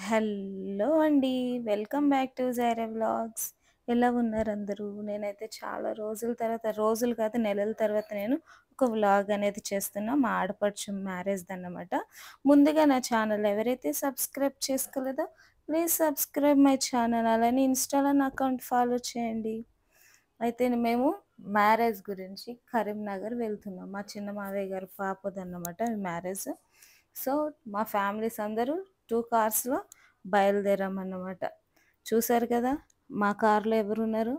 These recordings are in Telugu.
హలో అండి. Welcome back to Jaira vlogs. ఎలా ఉన్నారు అందరూ? నేనైతే చాలా రోజుల తర్వాత రోజులు కాదు నెలల తర్వాత నేను ఒక వ్లాగ్ అనేది చేస్తున్నా. మా ఆడపడుచు మ్యారేజ్‌దన్నమాట. ముందుగా నా ఛానల్ ఎవరైతే సబ్స్క్రైబ్ చేసుకోలేదో ప్లీజ్ సబ్స్క్రైబ్ మై ఛానల్. అలానే ఇన్‌స్టాలో నా అకౌంట్ ఫాలో చేయండి. అయితే మేము మ్యారేజ్ గురించి కరీంనగర్ వెళ్తున్నాం. మా చిన్న మావయ్య గారి పాపదన్నమాట మ్యారేజ్. సో, మా ఫ్యామిలీస్ అందరూ 2 కార్స్‌లో బయలుదేరామన్నమాట. చూసారు కదా! మా కార్‌లో ఎవరున్నారు?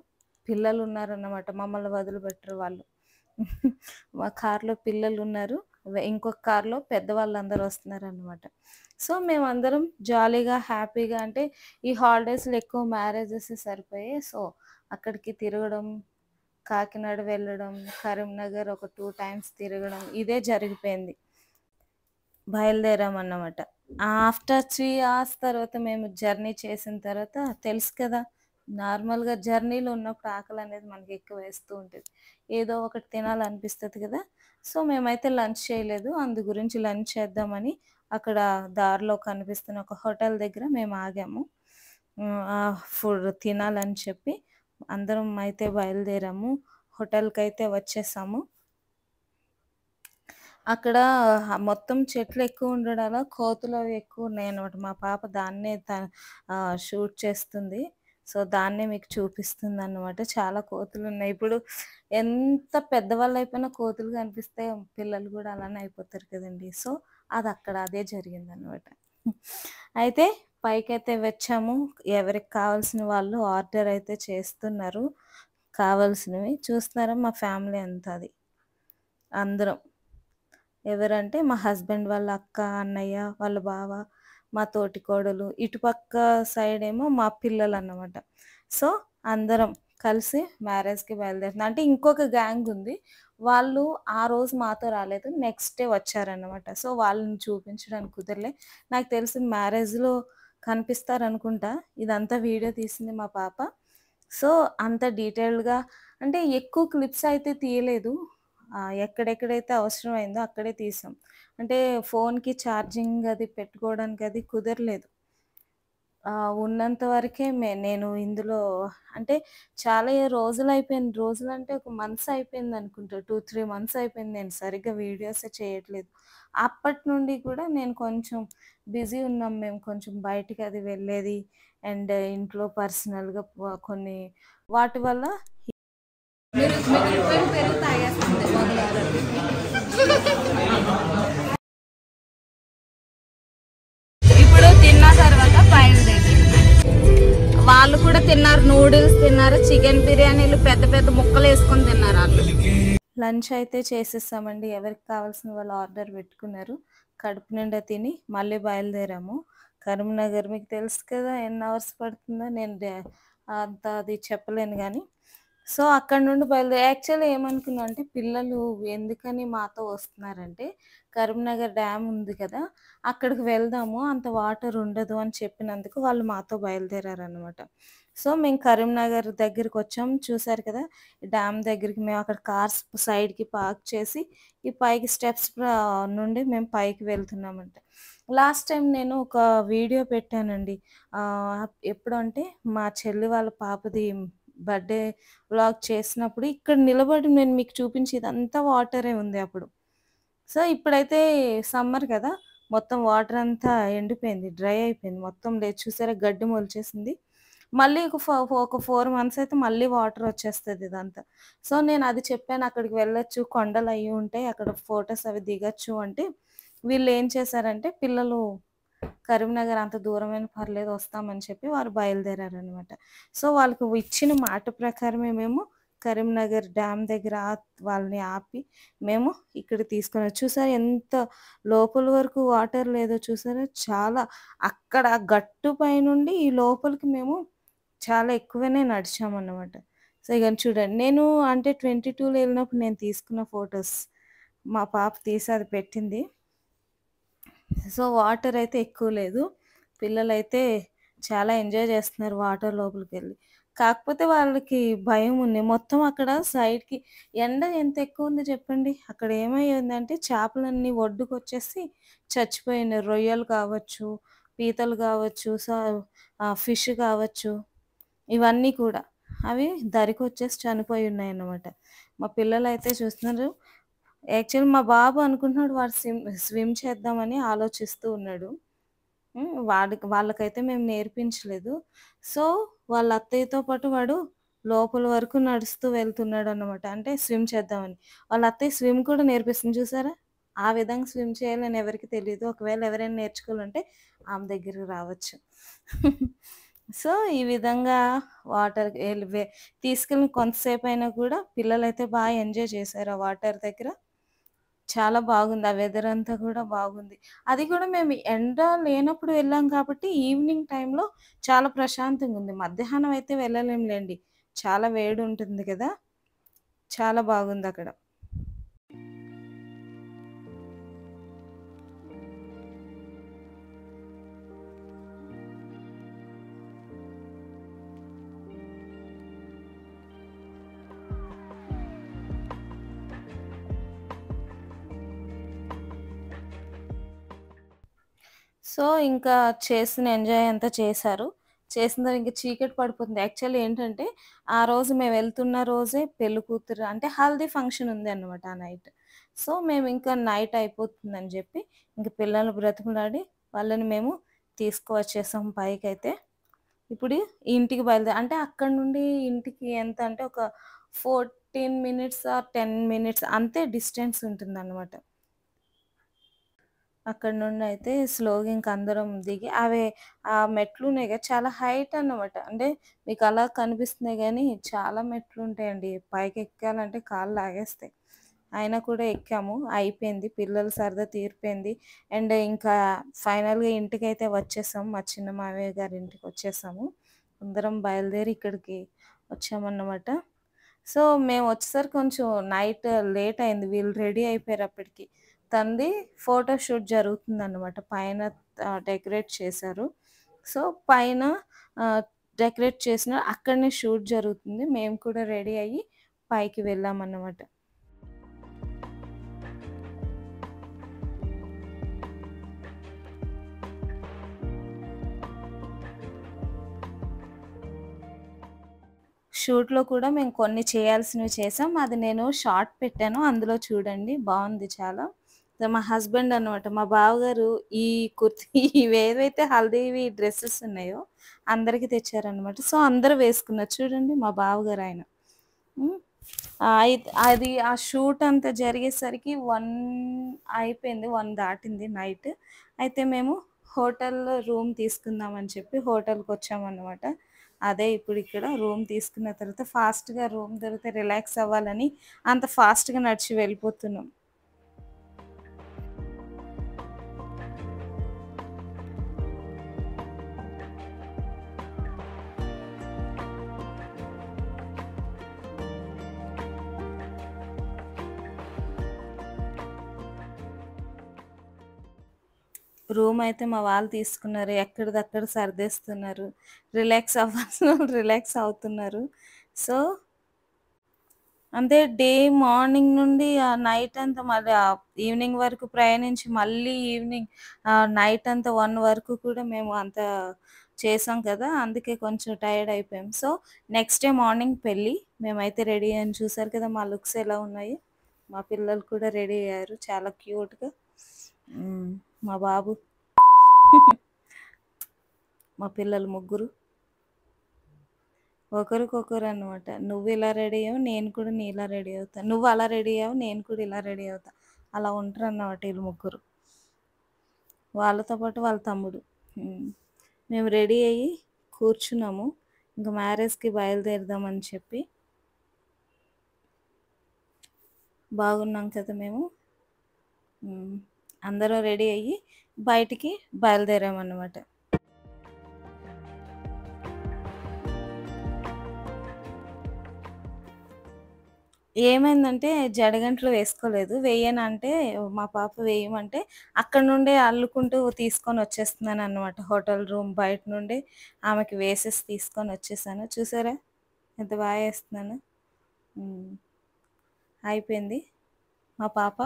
పిల్లలున్నారన్నమాట. మమ్మల్ని వదిలిపెట్టరు వాళ్ళు. మా కార్‌లో పిల్లలున్నారు. ఇంకొక కార్‌లో పెద్దవాళ్ళందరూ వస్తున్నారన్నమాట. సో, మేమందరం జాలీగా, హ్యాపీగా అంటే ఈ హాలిడేస్‌లో ఎక్కువ మ్యారేజెసే సరిపోయాయి. సో, అక్కడికి తిరగడం, కాకినాడ వెళ్ళడం, కరీంనగర్ ఒక 2 టైమ్స్ తిరగడం ఇదే జరిగిపోయింది. బయలుదేరామన్నమాట. ఆఫ్టర్ 3 అవర్స్ తర్వాత మేము జర్నీ చేసిన తర్వాత తెలుసు కదా! నార్మల్‌గా జర్నీలో ఉన్నప్పుడు ఆకలనేది మనకి ఎక్కువ వేస్తూ ఉంటది. ఏదో ఒకటి తినాలనిపిస్తది కదా! సో, మేమైతే లంచ్ చేయలేదు. అందు గురించి లంచ్ చేద్దామని అక్కడ దారిలో కనిపిస్తున్న ఒక హోటల్ దగ్గర మేము ఆగాము. ఫుడ్ తినాలని చెప్పి అందరం అయితే బయలుదేరాము. హోటల్‌కైతే వచ్చేసాము. అక్కడ మొత్తం చెట్లెక్కువ ఉండడాల కోతులవి ఎక్కువున్నాయనమాట. మా పాప దాన్నే షూట్ చేస్తుంది. సో, దాన్నే మీకు చూపిస్తుందనమాట. చాలా కోతులున్నాయి. ఇప్పుడు ఎంత పెద్దవాళ్ళయిపోయినా కోతులు కనిపిస్తే పిల్లలు గూడా అలానే అయిపోతారు కదండీ! సో, అదక్కడ అదే జరిగిందనమాట. అయితే పైకైతే వచ్చాము. ఎవరికి కావాల్సిన వాళ్ళు ఆర్డర్ అయితే చేస్తున్నారు. కావాల్సినవి. చూస్తున్నారా మా ఫ్యామిలీ అంతా అది. అందరం. ఎవరంటే మా హస్బెండ్ వాళ్ళ అక్క, అన్నయ్య, వాళ్ళ బావ, మా తోటికోడలు, ఇటుపక్క సైడేమో మా పిల్లలన్నమాట. సో, అందరం కలిసి మ్యారేజ్‌కి బయలుదేరుతున్నాం. అంటే ఇంకొక గ్యాంగ్ ఉంది. వాళ్ళు ఆ రోజు మాతో రాలేదు. Next day వచ్చారన్నమాట. సో, వాళ్ళని చూపించడానికి కుదరలే. నాకు తెలిసి మ్యారేజ్‌లో కనిపిస్తారనుకుంటా. ఇదంతా వీడియో తీసింది మా పాప. సో, అంత డీటెయిల్డ్‌గా అంటే ఎక్కువ క్లిప్స్ అయితే తీయలేదు. ఎక్కడెక్కడైతే అవసరమైందో అక్కడే తీసాం. అంటే ఫోన్‌కి ఛార్జింగ్ అది పెట్టుకోవడానికి అది కుదరలేదు. ఉన్నంత వరకే నేను ఇందులో అంటే చాలా రోజులయిపోయింది. రోజులంటే ఒక మంత్స్ అయిపోయిందనుకుంటా. 2, 3 మంత్స్ అయిపోయింది. నేను సరిగ్గా వీడియోసే చేయట్లేదు. అప్పటి నుండి కూడా నేను కొంచెం బిజీ ఉన్నాం మేము. కొంచెం బయటికి అది వెళ్ళేది అండ్ ఇంట్లో పర్సనల్‌గా కొన్ని వాటి వల్ల మీరు మిగిలిపోయిన పెరుగు తాగేస్తుంది వదలాలని. ఇప్పుడు తిన్న తర్వాత బయలుదేరి వాళ్ళు కూడా తిన్నారు. నూడిల్స్ తిన్నారు, చికెన్ బిర్యానీలు పెద్ద పెద్ద ముక్కలు వేసుకొని తిన్నారు వాళ్ళు. లంచ్ అయితే చేసేసామండి. ఎవరికి కావాల్సిన వాళ్ళు ఆర్డర్ పెట్టుకున్నారు. కడుపు నిండా తిని మళ్ళీ బయలుదేరాము. కరీంనగర్ మీకు తెలుసు కదా! ఎన్ని అవర్స్ పడుతుందో నేను అంత అది చెప్పలేను గానీ. సో, అక్కడి నుండి యాక్చువల్లీ ఏమనుకున్నా అంటే పిల్లలు ఎందుకని మాతో వస్తున్నారంటే, కరీంనగర్ డ్యామ్ ఉంది కదా! అక్కడికి వెళ్దాము. అంత వాటర్ ఉండదు అని చెప్పినందుకు వాళ్ళు మాతో బయలుదేరారనమాట. సో, మేము కరీంనగర్ దగ్గరికొచ్చాం. చూసారు కదా! డ్యామ్ దగ్గరికి మేము అక్కడ కార్స్ సైడ్‌కి పార్క్ చేసి, ఈ పైకి స్టెప్స్ నుండి మేము పైకి వెళ్తున్నామంట. లాస్ట్ టైం నేను ఒక వీడియో పెట్టానండి. ఎప్పుడంటే మా చెల్లి వాళ్ళ పాపది బర్త్‌డే వ్లాగ్ చేసినప్పుడు ఇక్కడ నిలబడి నేను మీకు చూపించి ఇదంతా వాటరే ఉంది అప్పుడు. సో, ఇప్పుడైతే సమ్మర్ కదా! మొత్తం వాటర్ అంతా ఎండిపోయింది. డ్రై అయిపోయింది. మొత్తం లేదు చూసారా గడ్డి మొలిచేసింది. మళ్ళీ ఒక 4 మంత్స్ అయితే మళ్ళీ వాటర్ వచ్చేస్తది ఇదంతా. సో, నేను అది చెప్పాను అక్కడికి వెళ్ళొచ్చు. కొండలయ్యి ఉంటాయి. అక్కడ ఫోటోస్ అవి దిగొచ్చు అంటే, వీళ్ళేం చేశారంటే పిల్లలు కరీంనగర్ అంత దూరమైనా పర్లేదు వస్తామని చెప్పి వారు బయలుదేరారనమాట. సో, వాళ్ళకి ఇచ్చిన మాట ప్రకారమే మేము కరీంనగర్ డ్యామ్ దగ్గర వాళ్ళని ఆపి మేము ఇక్కడికి చూసారా ఎంత లోపల వరకు వాటర్ లేదో చూసారా? చాలా అక్కడ గట్టు పైనుండి ఈ లోపలికి మేము చాలా ఎక్కువనే నడిచామన్నమాట. సో, ఇగ చూడండి నేను అంటే 22లో ఎళ్ళినప్పుడు నేను తీసుకున్న ఫోటోస్. మా పాప తీసి అది పెట్టింది. సో, వాటరయితే ఎక్కువ లేదు. పిల్లలైతే చాలా ఎంజాయ్ చేస్తున్నారు వాటర్ లోపలికెళ్ళి. కాకపోతే వాళ్ళకి భయముంది. మొత్తం అక్కడ సైడ్‌కి ఎండ ఎంత ఎక్కువుందో చెప్పండి. అక్కడ ఏమయ్యిందంటే చేపలన్నీ ఒడ్డుకొచ్చేసి చచ్చిపోయినాయి. రొయ్యలు కావచ్చు, పీతలు కావచ్చు, ఫిష్ కావచ్చు, ఇవన్నీ కూడా అవి దరికొచ్చేసి చనిపోయి ఉన్నాయన్నమాట. మా పిల్లలైతే చూస్తున్నారు. యాక్చువల్లీ మా బాబు అనుకుంటున్నాడు వాడు స్విమ్ చేద్దామని ఆలోచిస్తూ ఉన్నాడు. వాళ్ళకైతే మేము నేర్పించలేదు. సో, వాళ్ళ అత్తయ్యతో పాటు వాడు లోపల వరకు నడుస్తూ వెళ్తున్నాడన్నమాట. అంటే స్విమ్ చేద్దామని. వాళ్ళ అత్తయ్య స్విమ్ కూడా నేర్పిస్తుంది చూసారా? ఆ విధంగా స్విమ్ చేయాలని ఎవరికీ తెలీదు. ఒకవేళ ఎవరైనా నేర్చుకోవాలంటే ఆమె దగ్గరికి రావచ్చు. సో, ఈ విధంగా వాటర్‌కి తీసుకెళ్ళిన కొంతసేపయినా కూడా పిల్లలైతే ఎంజాయ్ చేశారు ఆ వాటర్ దగ్గర. చాలా బాగుంది. ఆ వెదర్ అంతా కూడా బాగుంది. అది కూడా మేము ఎండ లేనప్పుడు వెళ్ళాం కాబట్టి ఈవినింగ్ టైమ్‌లో చాలా ప్రశాంతంగుంది. మధ్యాహ్నం అయితే వెళ్ళలేంలెండి. చాలా వేడుంటుంది కదా! చాలా బాగుందక్కడ. సో, ఇంకా చేసిన ఎంజాయ్ అంతా చేశారు. చేసిన తర్వాత ఇంక చీకటి పడిపోతుంది. యాక్చువల్లీ ఏంటంటే, ఆ రోజు మేము వెళ్తున్న రోజే పెళ్లి కూతురు అంటే హల్దీ ఫంక్షన్ ఉంది అన్నమాట ఆ నైట్. సో, మేమింకా నైట్ అయిపోతుందని జెప్పి, ఇంక పిల్లల్ని బ్రతిమలాడి వాళ్ళని మేము తీసుకువచ్చేసాం పైకైతే. ఇప్పుడు ఇంటికి అంటే అక్కడి నుండి ఇంటికి ఎంత అంటే ఒక 14 మినిట్స్ ఆర్ 10 మినిట్స్ అంతే డిస్టెన్స్ ఉంటుందన్నమాట. అక్కడి నుండయితే స్లోగా ఇంక అందరం దిగి ఆ మెట్లున్నాయి కదా! చాలా హైట్ అన్నమాట. అంటే మీకలా కనిపిస్తున్నాయి గానీ, చాలా మెట్లుంటాయండి. పైకెక్కాలంటే కాళ్ళు లాగేస్తాయి. అయినా కూడా ఎక్కాము. అయిపోయింది. పిల్లల సరదా తీరిపోయింది. అండ్ ఇంకా ఫైనల్‌గా ఇంటికైతే వచ్చేసాం. మా చిన్న మామయ్య గారి ఇంటికొచ్చేసాము. అందరం బయలుదేరి ఇక్కడికి వచ్చామన్నమాట. సో, మేమొచ్చేసరికి కొంచెం నైట్ లేట్ అయింది. వీళ్ళు రెడీ అయిపోయారు అప్పటికి. తనది ఫోటో షూట్ జరుగుతుందన్నమాట. పైన డెకరేట్ చేశారు. సో, పైన ఆహ్, డెకరేట్ చేసిన అక్కడనే షూట్ జరుగుతుంది. మేము కూడా రెడీ అయ్యి పైకి వెళ్ళామన్నమాట. షూట్‌లో కూడా మేము కొన్ని చేయాల్సినవి చేసాం. అది నేను షార్ట్ పెట్టాను. అందులో చూడండి బావుంది చాలా. మా హస్బెండ్ అనమాట. మా బావగారు ఈ కుర్తీ ఇవేవైతే హల్దీవి డ్రెసెస్ ఉన్నాయో అందరికి తెచ్చారనమాట. సో, అందరూ వేసుకున్నారు. చూడండి మా బావగారాయన. హ్మ్. అది ఆ షూట్ అంతా జరిగేసరికి 1 అయిపోయింది. 1 దాటింది నైట్. అయితే మేము హోటల్‌లో రూమ్ తీసుకుందామని చెప్పి హోటల్‌కొచ్చామనమాట. అదే ఇప్పుడిక్కడ రూమ్ తీసుకున్న తర్వాత ఫాస్ట్‌గా రూమ్ దొరికితే రిలాక్స్ అవ్వాలని అంత ఫాస్ట్‌గా నడిచి వెళ్ళిపోతున్నాం. రూమయితే మా వాళ్ళు తీసుకున్నారు. ఎక్కడిదక్కడ సర్దేస్తున్నారు. రిలాక్స్ అవ్వాల్సినోళ్ళు రిలాక్స్ అవుతున్నారు. సో, అంటే మార్నింగ్ నుండి నైట్ అంతా మళ్ళీ ఈవినింగ్ వరకు ప్రయాణించి మళ్ళీ నైట్ అంతా 1 వరకు కూడా మేము అంతా చేసాం కదా! అందుకే కొంచెం టైర్డ్ అయిపోయాం. సో, నెక్స్ట్ డే మార్నింగ్ పెళ్లి. మేమైతే రెడీ అయ్యాం. చూసారు కదా మా లుక్స్ ఎలా ఉన్నాయో. మా పిల్లలు కూడా రెడీ అయ్యారు చాలా క్యూట్‌గా. హ్మ్. మా బాబు మా పిల్లలు ముగ్గురు ఒకరికొకరనమాట. నువ్విలా రెడీ అయ్యావు, నేను కూడా నీలా రెడీ అవుతా. నువ్వు అలా రెడీ అయ్యావు, నేను కూడా ఇలా రెడీ అవుతా. అలా ఉంటారన్నమాట ఈళ్ళు ముగ్గురు. వాళ్ళతో పాటు వాళ్ళ తమ్ముడు. హ్మ్. మేము రెడీ అయ్యి కూర్చున్నాము. ఇంక మ్యారేజ్‌కి బయలుదేరుదామని చెప్పి. బాగున్నాం కదా మేము. హ్మ్. అందరం రెడీ అయ్యి బయటికి బయలుదేరామన్నమాట. ఏమైందంటే జడగంటలు వేసుకోలేదు. వెయ్యనంటే మా పాప వేయమంటే అక్కడి నుండే అల్లుకుంటూ తీసుకొనొచ్చేస్తున్నాననమాట. హోటల్ రూమ్ బయట నుండే ఆమెకి వేసేసి తీసుకొనొచ్చేసాను. చూసారా ఎంత ఏస్తున్నానో. హ్మ్. అయిపోయింది. మా పాప.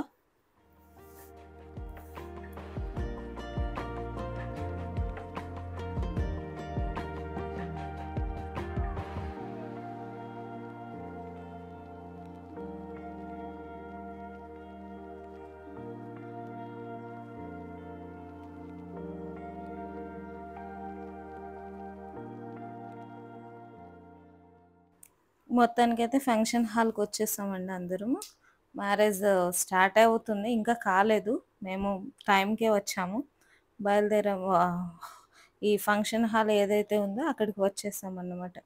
మొత్తానికైతే ఫంక్షన్ హాల్‌కి వచ్చేసామండి అందరము. మ్యారేజ్ స్టార్ట్ అవుతుంది. ఇంకా కాలేదు. మేము టైంకే వచ్చాము. బయలుదేరాము. ఈ ఫంక్షన్ హాల్ ఏదైతే ఉందో అక్కడికి వచ్చేసామన్నమాట.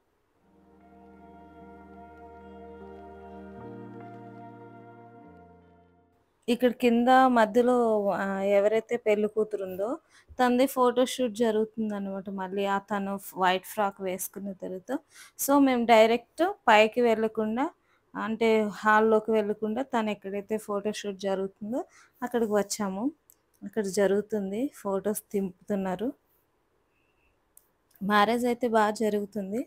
ఇక్కడ కింద మధ్యలో ఎవరైతే పెళ్లి కూతురుందో తనది ఫోటో షూట్ జరుగుతుందనమాట. మళ్ళీ తను వైట్ ఫ్రాక్ వేసుకున్న తర్వాత. సో, మేము డైరెక్ట్ పైకి వెళ్ళకుండా అంటే హాల్లోకి వెళ్ళకుండా తను ఎక్కడైతే ఫోటో షూట్ జరుగుతుందో అక్కడికి వచ్చాము. అక్కడ జరుగుతుంది. ఫోటోస్ దింపుతున్నారు. మ్యారేజ్ అయితే జరుగుతుంది.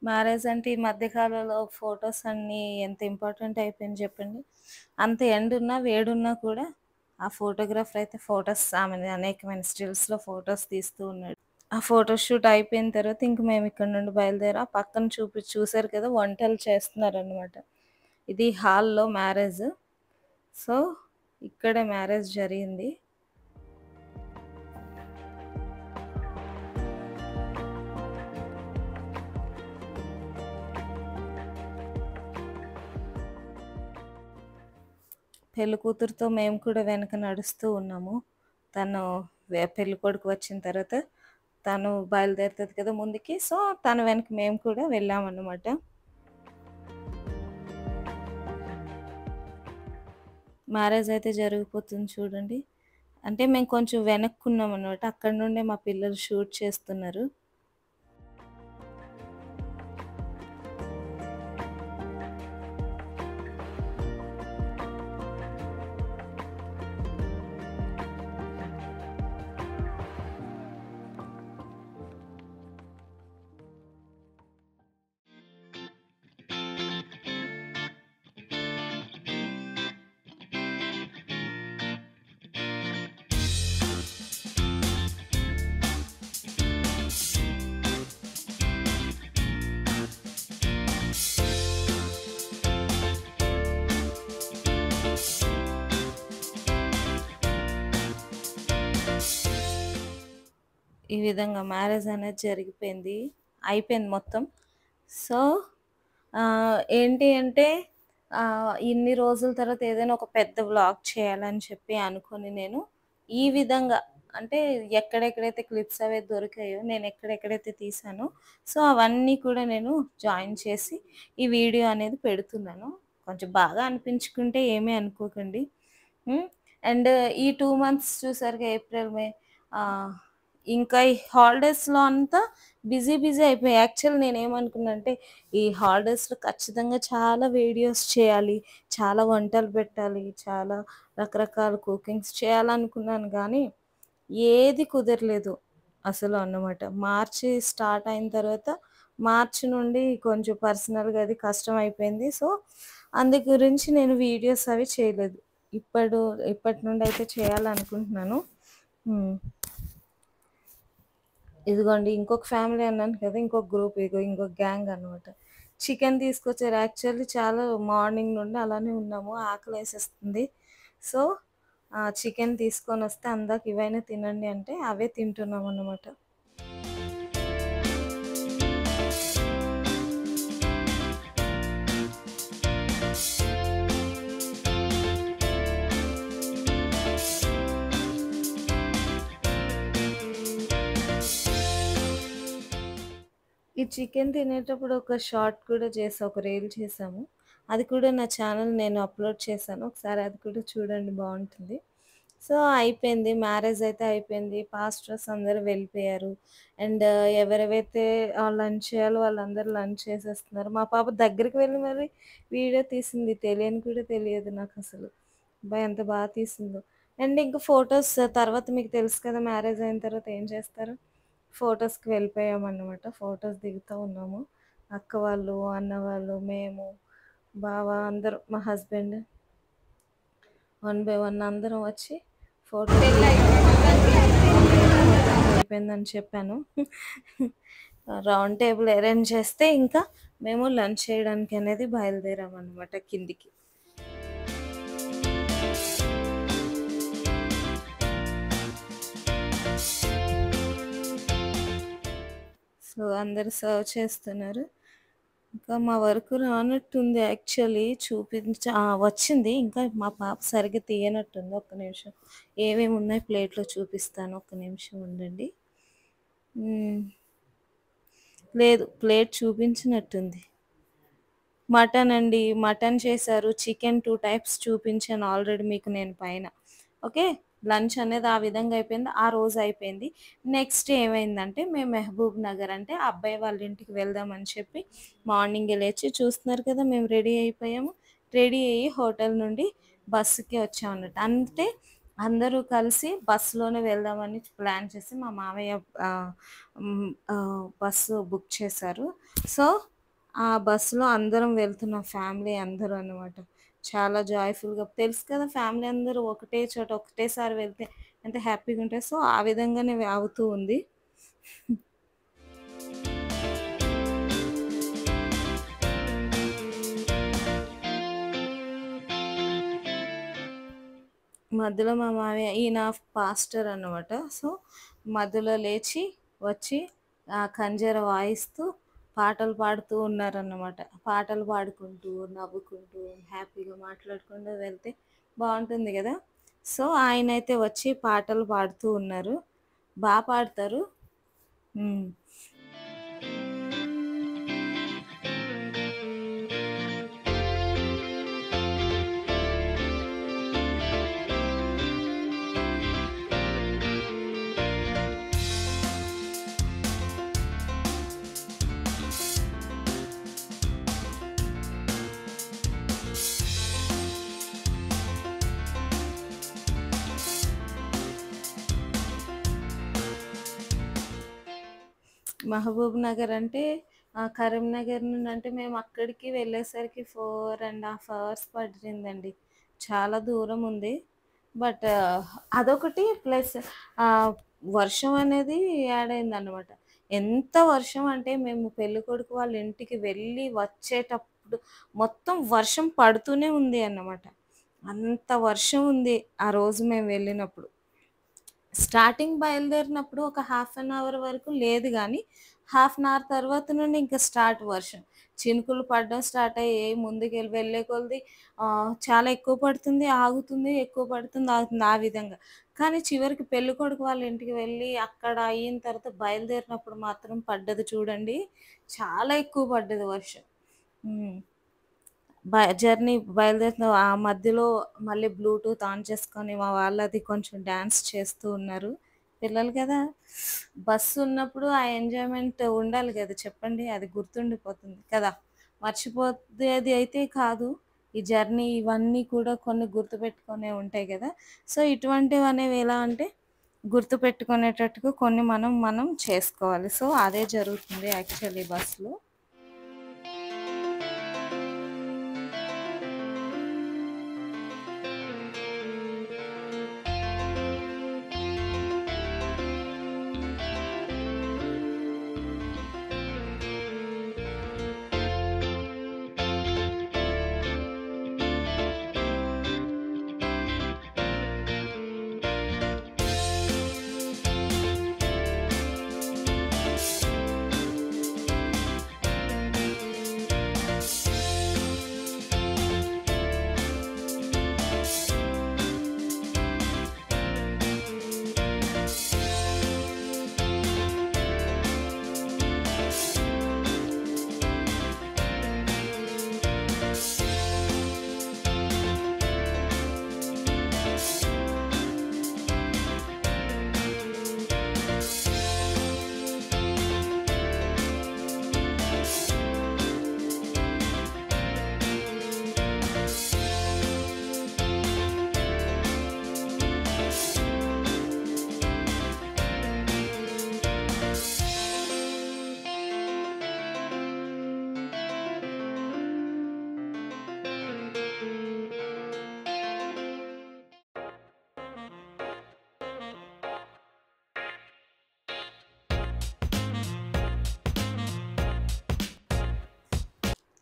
మ్యారేజ్ అంటే ఈ మధ్య కాలంలో ఫోటోస్ అన్నీ ఎంత ఇంపార్టెంట్ అయిపోయింది చెప్పండి. అంత ఎండున్నా, వేడున్నా కూడా ఆ ఫోటోగ్రాఫర్ అయితే ఫోటోస్ ఆమెని అనేకమైన స్టిల్స్‌లో ఫోటోస్ తీస్తూ ఉన్నాడు. ఆ ఫోటో షూట్ అయిపోయిన తర్వాత ఇంక మేము ఇక్కడ నుండి బయలుదేరి ఆ పక్కన చూసారు కదా! వంటలు చేస్తున్నారనమాట. ఇది హాల్‌లో మ్యారేజ్. సో, ఇక్కడే మ్యారేజ్ జరిగింది. పెళ్ళికూతురుతో మేము కూడా వెనక నడుస్తూ ఉన్నాము. తను పెళ్ళికొడుకు వచ్చిన తర్వాత తను బయలుదేరుతది కదా ముందుకి. సో, తన వెనక మేము కూడా వెళ్ళామన్నమాట. మ్యారేజ్ అయితే జరిగిపోతుంది చూడండి. అంటే మేము కొంచెం వెనక్కున్నామన్నమాట. అక్కడి నుండే మా పిల్లలు షూట్ చేస్తున్నారు. ఈ విధంగా మ్యారేజ్ అనేది జరిగిపోయింది. అయిపోయింది మొత్తం. సో, ఏంటి అంటే ఇన్ని రోజుల తర్వాత ఏదైనా ఒక పెద్ద వ్లాగ్ చేయాలని చెప్పి అనుకోని నేను ఈ విధంగా అంటే ఎక్కడెక్కడైతే క్లిప్స్ అవి దొరికాయో నేను ఎక్కడెక్కడైతే తీసానో సో, అవన్నీ కూడా నేను జాయిన్ చేసి ఈ వీడియో అనేది పెడుతున్నాను. కొంచెం బాగా అనిపించుకుంటే ఏమీ అనుకోకండి. హ్మ్. అండ్ ఈ 2 మంత్స్ చూసారుగా ఏప్రిల్, మే ఆహ్, ఇంకా ఈ హాలిడేస్‌లో అంతా బిజీ అయిపోయాయి. యాక్చువల్ నేనేమనుకున్నానంటే ఈ హాలిడేస్‌లో ఖచ్చితంగా చాలా వీడియోస్ చేయాలి. చాలా వంటలు పెట్టాలి. చాలా రకరకాల కుకింగ్స్ చేయాలనుకున్నాను గానీ, ఏది కుదరలేదు అసలు అన్నమాట. మార్చి స్టార్ట్ అయిన తర్వాత మార్చి నుండి కొంచెం పర్సనల్‌గా అది కష్టమైపోయింది. సో, అందు గురించి నేను వీడియోస్ అవి చేయలేదు. ఇప్పటి నుండయితే చేయాలనుకుంటున్నాను. హ్మ్. ఇదిగోండి ఇంకొక ఫ్యామిలీ అన్నాను కదా! ఇంకొక గ్రూప్ ఇంకొక గ్యాంగ్ అనమాట. చికెన్ తీసుకొచ్చారు. యాక్చువల్లీ చాలా మార్నింగ్ నుండి అలానే ఉన్నాము. ఆకలేసేస్తుంది. సో, చికెన్ తీసుకొనొస్తే అందాక ఇవైనా తినండి అంటే అవే తింటున్నామన్నమాట. ఈ చికెన్ తినేటప్పుడు ఒక షార్ట్ కూడా ఒక రీల్ చేశాము. అది కూడా నా ఛానల్ నేను అప్‌లోడ్ చేశాను. ఒకసారి అది కూడా చూడండి బావుంటుంది. సో, అయిపోయింది. మ్యారేజ్ అయితే అయిపోయింది. పాస్టర్స్ అందరూ వెళ్ళిపోయారు. అండ్ ఎవరెవరైతే లంచ్ చేయాలో వాళ్ళందరూ లంచ్ చేసేస్తున్నారు. మా పాప దగ్గరికి వెళ్ళి మరి వీడియో తీసింది. తెలియని కూడా తెలియదు నాకసలు. అబ్బా! ఎంత తీసిందో. అండ్ ఇంక ఫోటోస్ తర్వాత మీకు తెలుసు కదా! మ్యారేజ్ అయిన తర్వాత ఏం చేస్తారు? ఫోటోస్‌కి వెళ్ళిపోయామన్నమాట. ఫోటోస్ దిగుతా ఉన్నాము. అక్క వాళ్ళు, అన్న వాళ్ళు, మేము, బావ అందరూ మా హస్బెండ్ వన్ బై వన్ అందరం వచ్చి ఫోటో పెళ్ళి అయిపోయిందని చెప్పాను. రౌండ్ టేబుల్ అరేంజ్ చేస్తే ఇంకా మేము లంచ్ చేయడానికి అనేది బయలుదేరామన్నమాట కిందికి. సో అందరు సర్వ్ చేస్తున్నారు. ఇంకా మా వరకు రానట్టుంది యాక్చువల్లీ వచ్చింది. ఇంకా మా పాప సరిగ్గా తీయనట్టుంది. ఒక్క నిమిషం ఏమేమి ఉన్నాయి ప్లేట్లో చూపిస్తాను. ఒక్క నిమిషం ఉండండి. లేదు, ప్లేట్ చూపించినట్టుంది. మటన్ అండి, మటన్ చేశారు. చికెన్ 2 టైప్స్ చూపించాను ఆల్రెడీ మీకు నేను పైన. ఓకే, లంచ్ అనేది ఆ విధంగా అయిపోయింది. ఆ రోజు అయిపోయింది. నెక్స్ట్ ఏమైందంటే మేము మెహబూబ్ నగర్ అంటే అబ్బాయి వాళ్ళ ఇంటికి వెళ్దామని చెప్పి మార్నింగే లేచి చూస్తున్నారు కదా మేము రెడీ అయిపోయాము. రెడీ అయ్యి హోటల్ నుండి బస్సుకి వచ్చామన్నట్టు. అంటే అందరూ కలిసి బస్సులోనే వెళ్దామని ప్లాన్ చేసి మా మామయ్య బస్సు బుక్ చేశారు. సో ఆ బస్సులో అందరం వెళ్తున్నాం, ఫ్యామిలీ అందరూ అనమాట. చాలా జాయ్ఫుల్గా, తెలుసు కదా ఫ్యామిలీ అందరూ ఒకటే చోట ఒకటేసారి వెళ్తే ఎంత హ్యాపీగా ఉంటుంది. సో ఆ విధంగానే అవుతూ ఉంది. మధ్యలో మా మామయ్య ఈయన పాస్టర్ అన్నమాట. సో మధ్యలో లేచి వచ్చి కంజర వాయిస్తూ పాటలు పాడుతూ ఉన్నారన్నమాట. పాటలు పాడుకుంటూ నవ్వుకుంటూ హ్యాపీగా మాట్లాడుకుంటూ వెళ్తే బాగుంటుంది కదా. సో ఆయన అయితే వచ్చి పాటలు పాడుతూ ఉన్నారు. బాగా పాడతారు. మహబూబ్ నగర్ అంటే కరీంనగర్ నుండి అంటే మేము అక్కడికి వెళ్ళేసరికి 4.5 hours పట్టిందండి. చాలా దూరం ఉంది. బట్ అదొకటి ప్లస్ వర్షం అనేది యాడ్ అయిందన్నమాట. ఎంత వర్షం అంటే మేము పెళ్ళికొడుకు వాళ్ళ ఇంటికి వెళ్ళి వచ్చేటప్పుడు మొత్తం వర్షం పడుతూనే ఉంది అన్నమాట. అంత వర్షం ఉంది ఆ రోజు మేము వెళ్ళినప్పుడు. స్టార్టింగ్ బయలుదేరినప్పుడు ఒక 1/2 hour వరకు లేదు కానీ 1/2 hour తర్వాత నుండి ఇంకా స్టార్ట్ వర్షం. చినుకులు పడడం స్టార్ట్ అయ్యాయి. ముందుకు వెళ్ళే కొలది చాలా ఎక్కువ పడుతుంది, ఆగుతుంది, ఎక్కువ పడుతుంది, ఆగుతుంది, ఆ విధంగా. కానీ చివరికి పెళ్ళికొడుకు వాళ్ళ ఇంటికి వెళ్ళి అక్కడ అయిన తర్వాత బయలుదేరినప్పుడు మాత్రం పడ్డది చూడండి, చాలా ఎక్కువ పడ్డది వర్షం. జర్నీ బయలుదేరిన ఆ మధ్యలో మళ్ళీ బ్లూటూత్ ఆన్ చేసుకొని మా వాళ్ళది కొంచెం డ్యాన్స్ చేస్తూ ఉన్నారు. పిల్లలు కదా, బస్సు ఉన్నప్పుడు ఆ ఎంజాయ్మెంట్ ఉండాలి కదా చెప్పండి. అది గుర్తుండిపోతుంది కదా, మర్చిపోయేది అయితే కాదు. ఈ జర్నీ ఇవన్నీ కూడా కొన్ని గుర్తుపెట్టుకునే ఉంటాయి కదా. సో ఇటువంటివి అనేవి ఎలా అంటే గుర్తుపెట్టుకునేటట్టుగా కొన్ని మనం చేసుకోవాలి. సో అదే జరుగుతుంది యాక్చువల్లీ బస్సులో.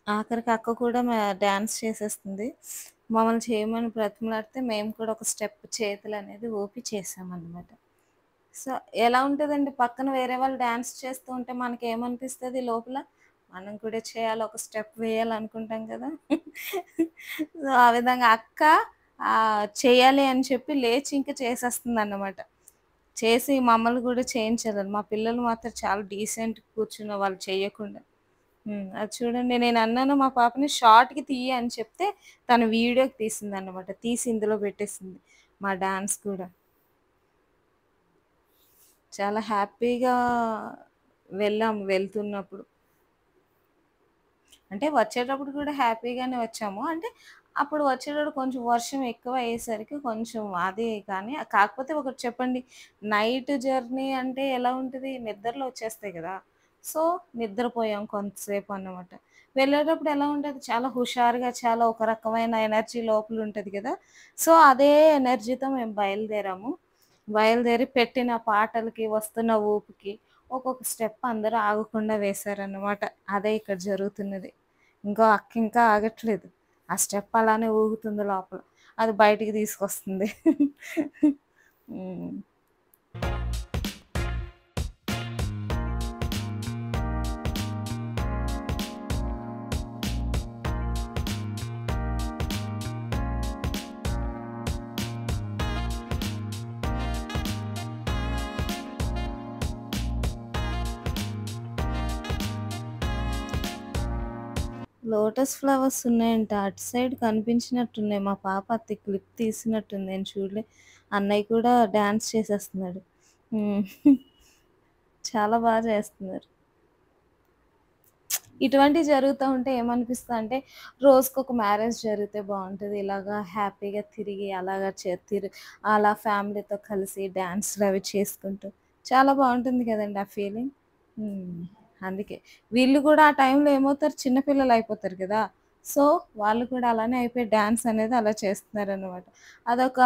ఆఖరికి అక్క కూడా డాన్స్ చేసేస్తుంది. మమ్మల్ని చేయమని బ్రతిమలాడితే మేము కూడా ఒక స్టెప్ చేతులనేది ఊపి చేశామనమాట. సో, ఎలా ఉంటదండి పక్కన వేరే వాళ్ళు డాన్స్ చేస్తూ ఉంటే మనకేమనిపిస్తది లోపల? మనం కూడా చేయాలి, ఒక స్టెప్ వేయాలనుకుంటాం కదా! సో, ఆ విధంగా అక్క చేయాలి అని చెప్పి లేచి ఇంక చేసేస్తుందన్నమాట. చేసి మమ్మల్ని కూడా చేయించాలని. మా పిల్లలు మాత్రం చాలా డీసెంట్‌గా కూర్చునేవాళ్ళు చెయ్యకుండా. అది చూడండి నేనన్నాను మా పాపని షార్ట్‌కి తీయి అని చెప్తే తను వీడియోకి తీసిందన్నమాట. తీసి ఇందులో పెట్టేసింది. మా డాన్స్ కూడా. చాలా హ్యాపీగా వెళ్ళాము వెళ్తున్నప్పుడు. అంటే వచ్చేటప్పుడు కూడా హ్యాపీగానే వచ్చాము. అంటే అప్పుడు వచ్చేటప్పుడు కొంచెం వర్షం ఎక్కువ అయ్యేసరికి కొంచెం అది కానీ కాకపోతే ఒకటి చెప్పండి. నైట్ జర్నీ అంటే ఎలా ఉంటది? నిద్రలో వచ్చేస్తాయి గదా! సో, నిద్రపోయాం కొంతసేపు అన్నమాట. వెళ్ళేటప్పుడు ఎలా ఉంటది? చాలా హుషారుగా చాలా ఒక రకమైన ఎనర్జీ లోపల ఉంటది గదా! సో, అదే ఎనర్జీతో మేము బయలుదేరాము. బయలుదేరి పెట్టిన పాటలకి, వస్తున్న ఊపుకి ఒక్కొక్క స్టెప్ అందరూ ఆగకుండా వేశారన్నమాట. అదే ఇక్కడ జరుగుతున్నది. ఇంకో అక్క ఇంకా ఆగట్లేదు. ఆ స్టెప్ అలానే ఊగుతుంది లోపల. అది బయటికి తీసుకొస్తుంది. హ్మ్. లోటస్ ఫ్లవర్స్ ఉన్నాయంట. అటు సైడ్ కనిపించినట్టున్నాయి. మా పాప అది క్లిప్ తీసినట్టుంది. నేను చూడలే. అన్నయ్య కూడా డాన్స్ చేసేస్తున్నాడు. హ్మ్. చాలా చేస్తున్నారు. ఇటువంటివి జరుగుతా ఉంటే ఏమనిపిస్తదంటే, రోజుకొక మ్యారేజ్ జరిగితే బావుంటది. ఇలాగా హ్యాపీగా తిరిగి అలాగా అలా ఫ్యామిలీతో కలిసి డాన్స్‌లవి చేసుకుంటూ చాలా బావుంటుంది కదండీ ఆ ఫీలింగ్. హ్మ్. అందుకే. వీళ్ళు గూడా ఆ టైంలో ఏమవుతారు చిన్న పిల్లలయిపోతారు గదా! సో, వాళ్ళు కూడా అలానే అయిపోయి డాన్స్ అనేది అలా చేస్తున్నారనమాట. అదొక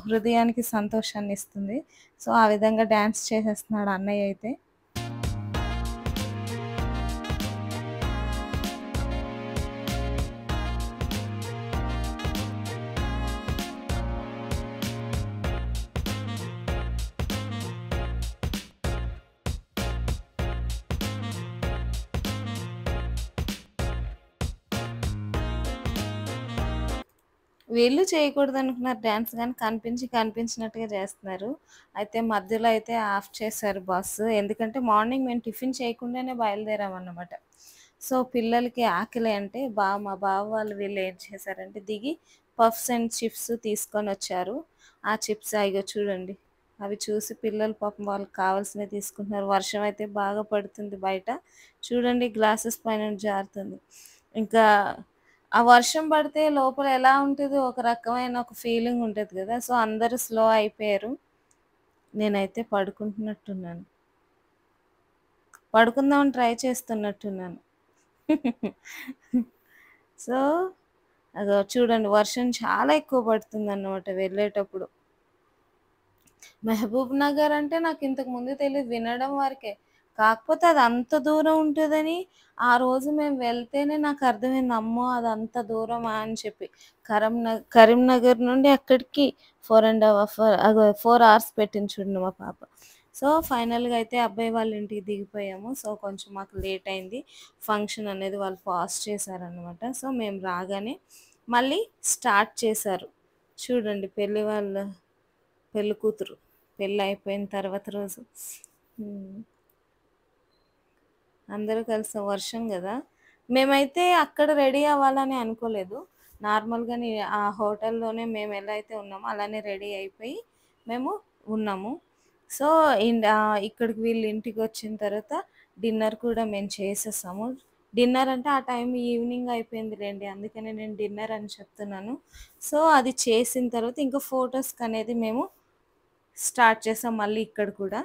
హృదయానికి సంతోషాన్నిస్తుంది. సో, ఆ విధంగా డాన్స్ చేసేస్తున్నాడు అన్నయ్య అయితే. వీళ్ళు చేయకూడదనుకున్నారు డాన్స్ గానీ కనిపించినట్టుగా చేస్తున్నారు. అయితే మధ్యలో అయితే ఆఫ్ చేశారు బస్సు. ఎందుకంటే మార్నింగ్ మేము టిఫిన్ చేయకుండానే బయలుదేరామన్నమాట. సో, పిల్లలకి ఆకలి అంటే మా బావ వాళ్ళు వీళ్ళు ఏం చేశారంటే దిగి పఫ్స్ అండ్ చిప్స్ తీసుకొనొచ్చారు. ఆ చిప్స్ ఇగో చూడండి. అవి చూసి పిల్లలు పాపం వాళ్ళకి కావాల్సినవి తీసుకుంటున్నారు. వర్షం అయితే బాగా పడుతుంది బయట. చూడండి గ్లాసెస్ పైన జారుతుంది. ఇంకా ఆ వర్షం పడితే లోపల ఎలా ఉంటదో ఒక రకమైన ఒక ఫీలింగ్ ఉంటది గదా! సో, అందరూ స్లో అయిపోయారు. నేనైతే పడుకుంటున్నట్టున్నాను. పడుకుందామని ట్రై చేస్తున్నట్టున్నాను. సో, అగో చూడండి వర్షం చాలా ఎక్కువ పడుతుందన్నమాట వెళ్ళేటప్పుడు. మహబూబ్ నగర్ అంటే నాకింతకు ముందు తెలీదు. వినడం వరకే. కాకపోతే అది అంత దూరం ఉంటదని ఆ రోజు మేము వెళ్తేనే నాకర్థమైంది. అమ్మో! అదంత దూరమా అని చెప్పి. కరీంనగర్ నుండి అక్కడికి 4 అవర్స్ పెట్టింది చూడండి మా పాప. సో, ఫైనల్‌గా అయితే అబ్బాయి వాళ్ళ ఇంటికి దిగిపోయాము. సో, కొంచెం మాకు లేట్ అయింది. ఫంక్షన్ అనేది వాళ్ళు పాజ్ చేశారనమాట. సో, మేము రాగానే మళ్ళీ స్టార్ట్ చేశారు. చూడండి పెళ్లి కూతురు. పెళ్లయిపోయిన తర్వాత రోజు. హ్మ్. అందరూ కలిసి వర్షం గదా! మేమైతే అక్కడ రెడీ అవ్వాలని అనుకోలేదు. నార్మల్‌గానే ఆ హోటల్‌లోనే మేమెలా అయితే ఉన్నామో అలానే రెడీ అయిపోయి మేము ఉన్నాము. సో, ఇక్కడికి వీళ్ళ ఇంటికొచ్చిన తర్వాత డిన్నర్ కూడా మేము చేసేసాము. డిన్నర్ అంటే ఆ టైం ఈవినింగ్ అయిపోయిందిలెండి. అందుకనే నేను డిన్నర్ అని చెప్తున్నాను. సో, అది చేసిన తర్వాత ఇంకా ఫోటోస్‌కనేది మేము స్టార్ట్ చేసాం మళ్ళీ ఇక్కడ కూడా.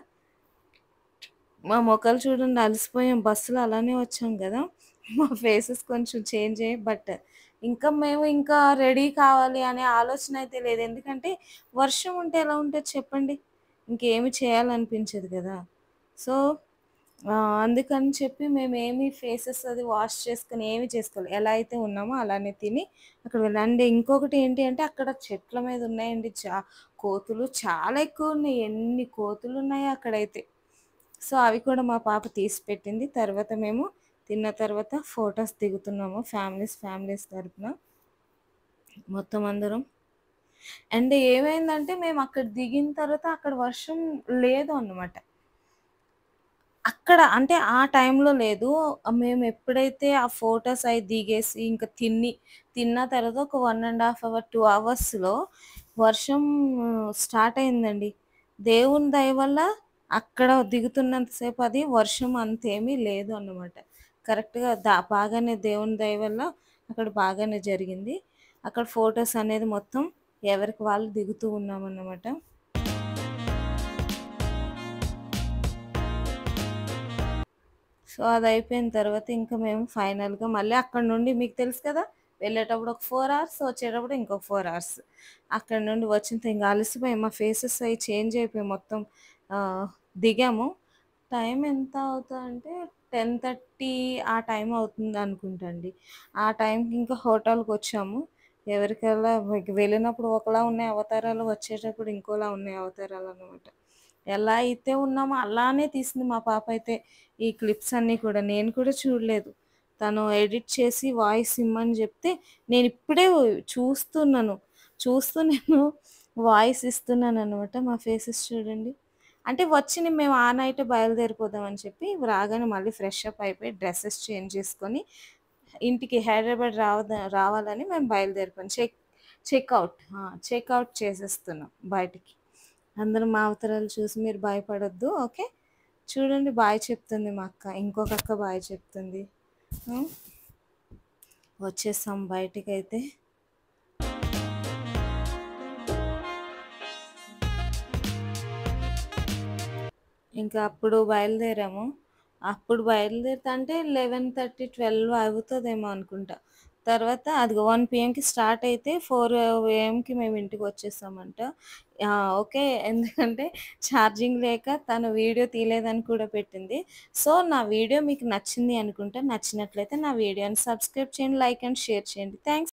మా మొఖాలు చూడండి అలసిపోయాం. బస్సులో అలానే వచ్చాం గదా! మా ఫేసెస్ కొంచెం చేంజ్ అయ్యాయి. బట్ ఇంకా రెడీ కావాలి అనే ఆలోచన అయితే లేదు. ఎందుకంటే వర్షం ఉంటే ఎలా ఉంటది చెప్పండి? ఇంకేమి చేయాలనిపించదు గదా! సో, ఆ! అందుకని చెప్పి మేమేమి ఫేసెస్ అది వాష్ చేసుకొని ఏమి చేసుకోలే. ఎలా అయితే ఉన్నామో అలానే తిని అక్కడ వెళ్ళాం. అండ్ ఇంకొకటి ఏంటి అంటే అక్కడ చెట్ల మీద ఉన్నాయండి కోతులు చాలా ఎక్కువున్నాయి. ఎన్ని కోతులున్నాయో అక్కడైతే. సో, అవి కూడా మా పాప తీసి పెట్టింది. తర్వాత మేము తిన్న తర్వాత ఫోటోస్ దిగుతున్నాము ఫ్యామిలీస్ తరపున మొత్తం అందరం. అండ్ ఏమైందంటే మేమక్కడ దిగిన తర్వాత అక్కడ వర్షం లేదు అన్నమాట. అక్కడ అంటే ఆ టైంలో లేదు. మేమెప్పుడైతే ఆ ఫోటోస్ అయి దిగేసి ఇంక తిన్న తర్వాత ఒక 1 ½ అవర్, 2 అవర్స్‌లో వర్షం స్టార్ట్ అయిందండి. దేవుని దయ వల్ల అక్కడ దిగుతున్నంత సేపు అది వర్షం అంతేమీ లేదు అన్నమాట. కరెక్ట్‌గా బాగానే దేవుని దయ వల్ల అక్కడ బాగానే జరిగింది. అక్కడ ఫోటోస్ అనేది మొత్తం ఎవరికి వాళ్ళు దిగుతూ ఉన్నామన్నమాట. సో, అదయిపోయిన తర్వాత ఇంక మేము ఫైనల్‌గా మళ్ళీ అక్కడి నుండి మీకు తెలుసు కదా! వెళ్ళేటప్పుడు ఒక 4 అవర్స్, వచ్చేటప్పుడు ఇంకొక 4 అవర్స్. అక్కడి నుండి వచ్చిన ఇంక అలసిపోయాం. మా ఫేసెస్ అయి చేంజ్ అయిపోయాయి మొత్తం. ఆహ్, దిగాము. టైం ఎంత అవుతదంటే 10:30 ఆ టైం అవుతుందనుకుంటా అండి. ఆ టైంకి ఇంకా హోటల్‌కొచ్చాము. ఎవరికెలా వెళ్ళినప్పుడు ఒకలా ఉన్నాయి అవతారాలు, వచ్చేటప్పుడు ఇంకోలా ఉన్నాయి అవతారాలనమాట. ఎలా అయితే ఉన్నామో అలానే తీసింది మా పాప అయితే. ఈ క్లిప్స్ అన్నీ కూడా. నేను కూడా చూడలేదు. తను ఎడిట్ చేసి వాయిస్ ఇమ్మని జెప్తే, నేనిప్పుడే చూస్తున్నాను. చూస్తూ నేను వాయిస్ ఇస్తున్నాననమాట. మా ఫేసెస్ చూడండి. అంటే మేము ఆ నైటే బయలుదేరిపోదామని చెప్పి, రాగానే మళ్ళీ ఫ్రెష్ అప్ అయిపోయి, డ్రెసెస్ చేంజ్ చేసుకొని, ఇంటికి హైదరాబాద్ రావాలని మేము బయలుదేరిపోయాం. చెక్‌ఔట్. చెక్‌ఔట్ చేసేస్తున్నాం బయటికి. అందరూ మా అవతారాలు చూసి మీరు భయపడొద్దు. ఓకే. చూడండి బాయ్ చెప్తుంది మా అక్క. ఇంకొక అక్క బాయ్ చెప్తుంది. హ్మ్. వచ్చేసాం బయటికైతే. ఇంకా అప్పుడు బయలుదేరాము. అప్పుడు బయలుదేరుతంటే 11:30, 12 అవుతదేమో అనుకుంటా. తర్వాత అదిగో 1 పీఎంకి స్టార్ట్ అయితే 4 ఏఎంకి మేము ఇంటికొచ్చేసామంట. ఓకే. ఎందుకంటే ఛార్జింగ్ లేక తను వీడియో తీయలేదని కూడా పెట్టింది. సో, నా వీడియో మీకు నచ్చింది అనుకుంటా. నచ్చినట్లయితే నా వీడియోని సబ్స్క్రైబ్ చేయండి, లైక్ అండ్ షేర్ చేయండి. థాంక్స్.